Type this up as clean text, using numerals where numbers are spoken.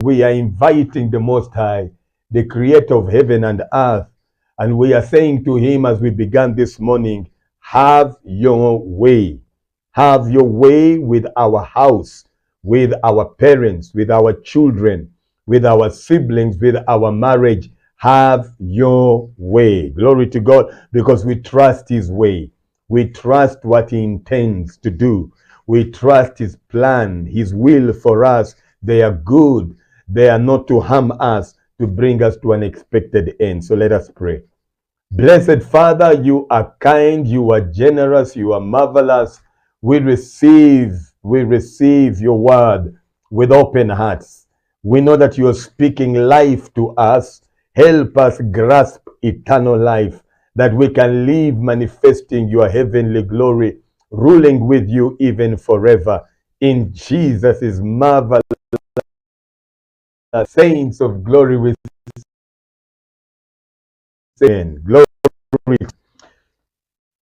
we are inviting the Most High, the creator of heaven and earth, and we are saying to him as we began this morning, have your way. Have your way with our house, with our parents, with our children, with our siblings, with our marriage. Have your way. Glory to God, because we trust his way. We trust what he intends to do. We trust his plan, his will for us. They are good. They are not to harm us, to bring us to an expected end. So let us pray. Blessed Father, you are kind, you are generous, you are marvelous. We receive your word with open hearts. We know that you are speaking life to us. Help us grasp eternal life, that we can live manifesting your heavenly glory, ruling with you even forever. In Jesus' marvelous saints of glory, we say, glory.